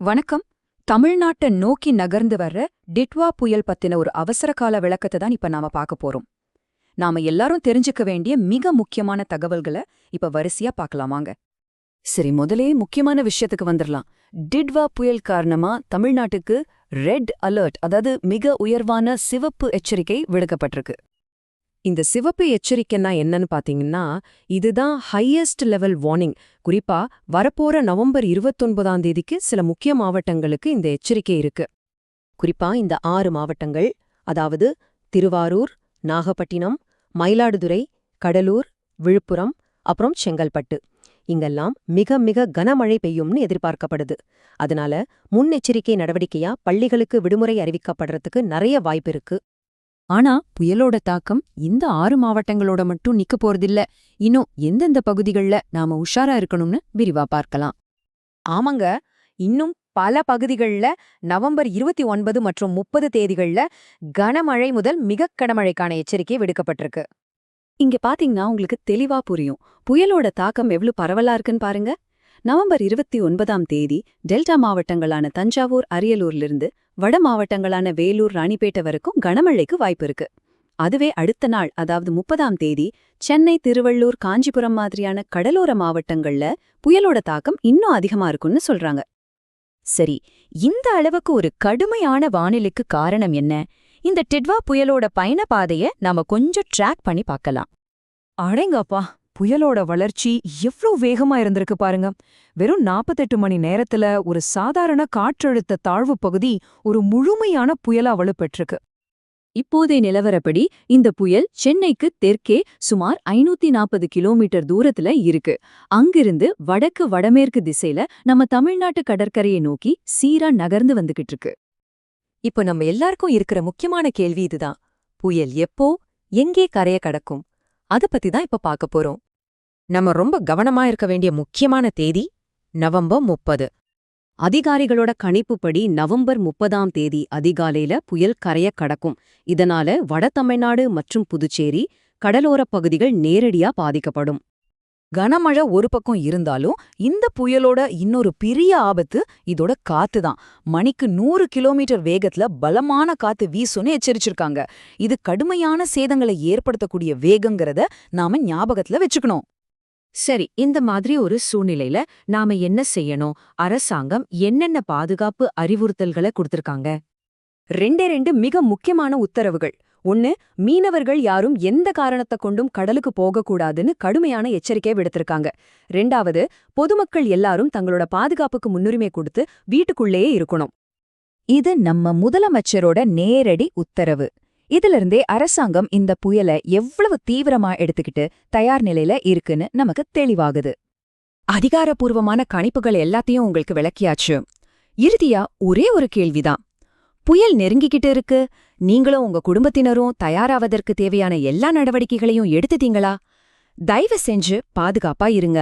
வணக்கம். தமிழ்நாட்டை நோக்கி நகர்ந்து வர்ற டிட்வா புயல் பத்தின ஒரு அவசரகால விளக்கத்தை தான் இப்ப நாம பார்க்க போறோம். நாம எல்லாரும் தெரிஞ்சுக்க வேண்டிய மிக முக்கியமான தகவல்களை இப்ப வரிசையா பார்க்கலாமாங்க. சரி, முதலே முக்கியமான விஷயத்துக்கு வந்துடலாம். டிட்வா புயல் காரணமா தமிழ்நாட்டுக்கு ரெட் அலர்ட், அதாவது மிக உயர்வான சிவப்பு எச்சரிக்கை விடுக்கப்பட்டிருக்கு. இந்த சிவப்பு எச்சரிக்கைன்னா என்னன்னு பாத்தீங்கன்னா, இதுதான் ஹையஸ்ட் லெவல் வார்னிங். குறிப்பா வரப்போற நவம்பர் 29ஆம் தேதிக்கு சில முக்கிய மாவட்டங்களுக்கு இந்த எச்சரிக்கை இருக்கு. குறிப்பா இந்த 6 மாவட்டங்கள், அதாவது திருவாரூர், நாகப்பட்டினம், மயிலாடுதுறை, கடலூர், விழுப்புரம், அப்புறம் செங்கல்பட்டு. இங்கெல்லாம் மிக மிக கனமழை பெய்யும்னு எதிர்பார்க்கப்படுது. அதனால முன்னெச்சரிக்கை நடவடிக்கையா பள்ளிகளுக்கு விடுமுறை அறிவிக்கப்படுறதுக்கு நிறைய வாய்ப்பு இருக்கு. ஆனா புயலோட தாக்கம் இந்த 6 மாவட்டங்களோட மட்டும் நிக்க போறதில்ல. இன்னும் எந்தெந்த பகுதிகள்ல நாம உஷாரா இருக்கணும்னு விரிவா பார்க்கலாம். ஆமாங்க, இன்னும் பல பகுதிகள்ல நவம்பர் 29 மற்றும் 30 தேதிகள்ல கனமழை முதல் மிக கனமழைக்கான எச்சரிக்கை விடுக்கப்பட்டிருக்கு. இங்க பாத்தீங்கன்னா உங்களுக்கு தெளிவா புரியும் புயலோட தாக்கம் எவ்வளவு பரவலா இருக்குன்னு பாருங்க. நவம்பர் 29ஆம் தேதி டெல்டா மாவட்டங்களான தஞ்சாவூர், அரியலூர்லிருந்து வட மாவட்டங்களான வேலூர், ராணிப்பேட்டை வரைக்கும் கனமழைக்கு வாய்ப்பு இருக்கு. அதுவே அடுத்த நாள், அதாவது 30ஆம் தேதி சென்னை, திருவள்ளூர், காஞ்சிபுரம் மாதிரியான கடலோர மாவட்டங்கள்ல புயலோட தாக்கம் இன்னும் அதிகமா இருக்கும்னு சொல்றாங்க. சரி, இந்த அளவுக்கு ஒரு கடுமையான வானிலைக்கு காரணம் என்ன? இந்த டிட்வா புயலோட பயணப்பாதைய நாம கொஞ்சம் ட்ராக் பண்ணி பார்க்கலாம். அடேங்கப்பா, புயலோட வளர்ச்சி எவ்ளோ வேகமா இருந்திருக்கு பாருங்க. வெறும் 48 மணி நேரத்துல ஒரு சாதாரண காற்றழுத்த தாழ்வு பகுதி ஒரு முழுமையான புயலா வலுப்பெற்றிருக்கு. இப்போதைய நிலவரப்படி இந்த புயல் சென்னைக்கு தெற்கே சுமார் 540 கிலோமீட்டர் தூரத்துல இருக்கு. அங்கிருந்து வடக்கு வடமேற்கு திசையில நம்ம தமிழ்நாட்டு கடற்கரையை நோக்கி சீரா நகர்ந்து வந்துகிட்டு இருக்கு. இப்போ நம்ம எல்லாருக்கும் இருக்கிற முக்கியமான கேள்வி இதுதான்: புயல் எப்போ, எங்கே கரைய கடக்கும்? அத பத்தி தான் இப்ப பார்க்க போறோம். நம்ம ரொம்ப கவனமா இருக்க வேண்டிய முக்கியமான தேதி நவம்பர் 30. அதிகாரிகளோட கணிப்புப்படி நவம்பர் 30ஆம் தேதி அதிகாலையில புயல் கரைய கடக்கும். இதனால வட தமிழ்நாடு மற்றும் புதுச்சேரி கடலோரப் பகுதிகள் நேரடியா பாதிக்கப்படும். கனமழை ஒரு பக்கம் இருந்தாலும் இந்த புயலோட இன்னொரு பெரிய ஆபத்து இதோட காத்து தான். மணிக்கு 100 கிலோமீட்டர் வேகத்துல பலமான காத்து வீசுன்னு எச்சரிச்சிருக்காங்க. இது கடுமையான சேதங்களை ஏற்படுத்தக்கூடிய வேகங்கிறத நாம ஞாபகத்துல வச்சுக்கணும். சரி, இந்த மாதிரி ஒரு சூழ்நிலையில நாம என்ன செய்யணும்? அரசாங்கம் என்னென்ன பாதுகாப்பு அறிவுறுத்தல்களை கொடுத்திருக்காங்க? 2 மிக முக்கியமான உத்தரவுகள். 1, மீனவர்கள் யாரும் எந்த காரணத்தை கொண்டும் கடலுக்கு போகக்கூடாதுன்னு கடுமையான எச்சரிக்கை விடுத்திருக்காங்க. 2, பொதுமக்கள் எல்லாரும் தங்களோட பாதுகாப்புக்கு முன்னுரிமை கொடுத்து வீட்டுக்குள்ளேயே இருக்கணும். இது நம்ம முதலமைச்சரோட நேரடி உத்தரவு. இதிலிருந்தே அரசாங்கம் இந்த புயலை எவ்வளவு தீவிரமா எடுத்துக்கிட்டு தயார் நிலையில இருக்குன்னு நமக்கு தெளிவாகுது. அதிகாரப்பூர்வமான கணிப்புகள் எல்லாத்தையும் உங்களுக்கு விளக்கியாச்சு. இறுதியா ஒரே ஒரு கேள்விதான். புயல் நெருங்கிக்கிட்டு இருக்கு, நீங்களும் உங்க குடும்பத்தினரும் தயாராவதற்கு தேவையான எல்லா நடவடிக்கைகளையும் எடுத்துட்டீங்களா? தயவு செஞ்சு பாதுகாப்பா இருங்க.